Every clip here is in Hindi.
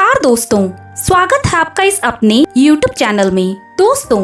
नमस्कार दोस्तों, स्वागत है आपका इस अपने YouTube चैनल में। दोस्तों,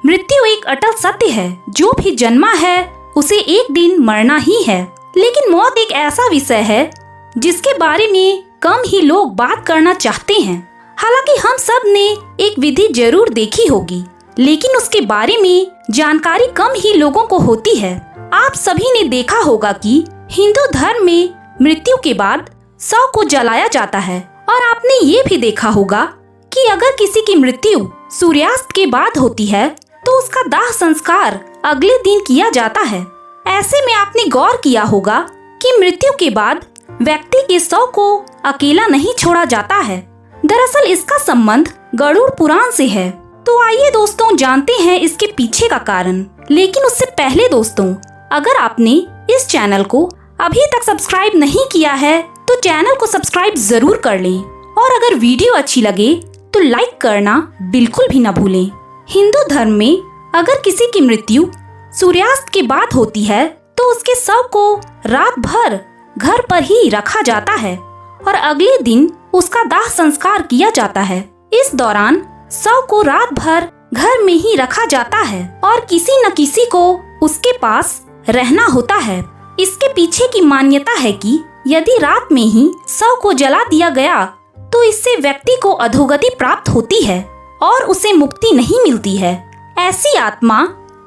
मृत्यु एक अटल सत्य है। जो भी जन्मा है उसे एक दिन मरना ही है। लेकिन मौत एक ऐसा विषय है जिसके बारे में कम ही लोग बात करना चाहते हैं। हालांकि हम सब ने एक विधि जरूर देखी होगी, लेकिन उसके बारे में जानकारी कम ही लोगों को होती है। आप सभी ने देखा होगा कि हिंदू धर्म में मृत्यु के बाद शव को जलाया जाता है, और आपने ये भी देखा होगा कि अगर किसी की मृत्यु सूर्यास्त के बाद होती है तो उसका दाह संस्कार अगले दिन किया जाता है। ऐसे में आपने गौर किया होगा कि मृत्यु के बाद व्यक्ति के शव को अकेला नहीं छोड़ा जाता है। दरअसल इसका संबंध गरुड़ पुराण से है। तो आइए दोस्तों, जानते हैं इसके पीछे का कारण। लेकिन उससे पहले दोस्तों, अगर आपने इस चैनल को अभी तक सब्सक्राइब नहीं किया है तो चैनल को सब्सक्राइब जरूर कर लें, और अगर वीडियो अच्छी लगे तो लाइक करना बिल्कुल भी ना भूलें। हिंदू धर्म में अगर किसी की मृत्यु सूर्यास्त के बाद होती है तो उसके शव को रात भर घर पर ही रखा जाता है और अगले दिन उसका दाह संस्कार किया जाता है। इस दौरान शव को रात भर घर में ही रखा जाता है और किसी न किसी को उसके पास रहना होता है। इसके पीछे की मान्यता है कि यदि रात में ही शव को जला दिया गया तो इससे व्यक्ति को अधोगति प्राप्त होती है और उसे मुक्ति नहीं मिलती है। ऐसी आत्मा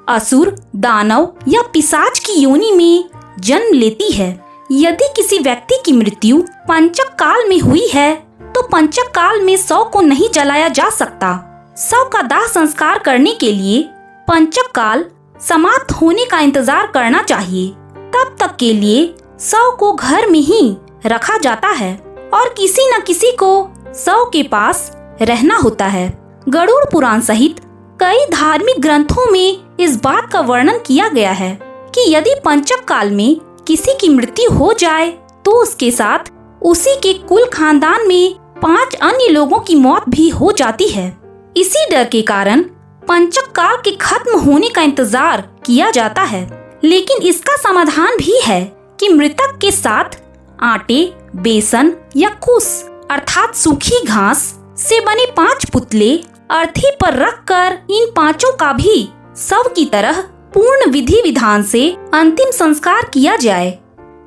असुर, दानव या पिशाच की योनि में जन्म लेती है। यदि किसी व्यक्ति की मृत्यु पंचक काल में हुई है तो पंचक काल में शव को नहीं जलाया जा सकता। शव का दाह संस्कार करने के लिए पंचक काल समाप्त होने का इंतजार करना चाहिए। तब तक के लिए शव को घर में ही रखा जाता है और किसी न किसी को शव के पास रहना होता है। गरुड़ पुराण सहित कई धार्मिक ग्रंथों में इस बात का वर्णन किया गया है कि यदि पंचक काल में किसी की मृत्यु हो जाए तो उसके साथ उसी के कुल खानदान में 5 अन्य लोगों की मौत भी हो जाती है। इसी डर के कारण पंचक काल के खत्म होने का इंतजार किया जाता है। लेकिन इसका समाधान भी है कि मृतक के साथ आटे, बेसन या कुश अर्थात सूखी घास से बने 5 पुतले अर्थी पर रखकर इन 5 का भी शव की तरह पूर्ण विधि विधान से अंतिम संस्कार किया जाए।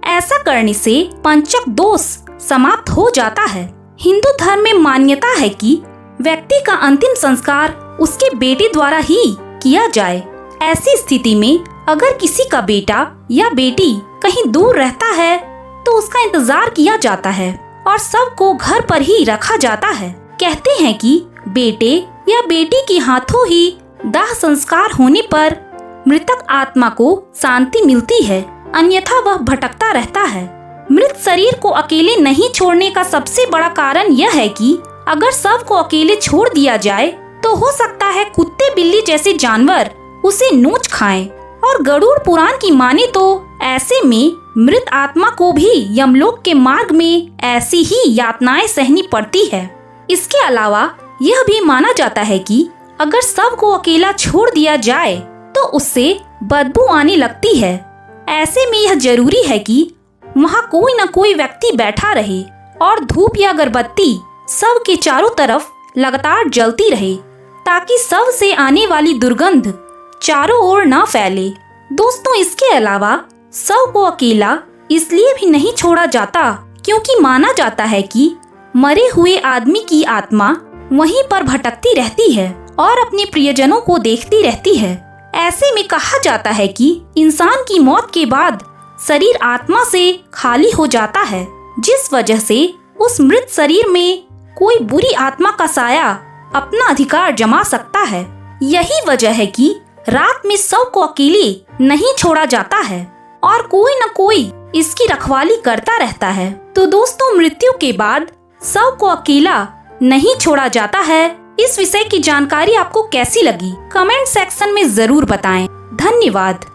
ऐसा करने से पंचक दोष समाप्त हो जाता है। हिंदू धर्म में मान्यता है कि व्यक्ति का अंतिम संस्कार उसके बेटे द्वारा ही किया जाए। ऐसी स्थिति में अगर किसी का बेटा या बेटी कहीं दूर रहता है तो उसका इंतजार किया जाता है और शव को घर पर ही रखा जाता है। कहते हैं कि बेटे या बेटी के हाथों ही दाह संस्कार होने पर मृतक आत्मा को शांति मिलती है, अन्यथा वह भटकता रहता है। मृत शरीर को अकेले नहीं छोड़ने का सबसे बड़ा कारण यह है कि अगर शव को अकेले छोड़ दिया जाए तो हो सकता है कुत्ते, बिल्ली जैसे जानवर उसे नोच खाएं। और गरुड़ पुराण की माने तो ऐसे में मृत आत्मा को भी यमलोक के मार्ग में ऐसी ही यातनाएं सहनी पड़ती है। इसके अलावा यह भी माना जाता है कि अगर शव को अकेला छोड़ दिया जाए तो उससे बदबू आने लगती है। ऐसे में यह जरूरी है कि वहाँ कोई न कोई व्यक्ति बैठा रहे और धूप या अगरबत्ती शव के चारों तरफ लगातार जलती रहे, ताकि शव से आने वाली दुर्गंध चारों ओर न फैले। दोस्तों, इसके अलावा शव को अकेला इसलिए भी नहीं छोड़ा जाता क्योंकि माना जाता है कि मरे हुए आदमी की आत्मा वहीं पर भटकती रहती है और अपने प्रियजनों को देखती रहती है। ऐसे में कहा जाता है कि इंसान की मौत के बाद शरीर आत्मा से खाली हो जाता है, जिस वजह से उस मृत शरीर में कोई बुरी आत्मा का साया अपना अधिकार जमा सकता है। यही वजह है कि रात में शव को अकेले नहीं छोड़ा जाता है और कोई न कोई इसकी रखवाली करता रहता है। तो दोस्तों, मृत्यु के बाद शव को अकेला नहीं छोड़ा जाता है। इस विषय की जानकारी आपको कैसी लगी? कमेंट सेक्शन में जरूर बताएं। धन्यवाद।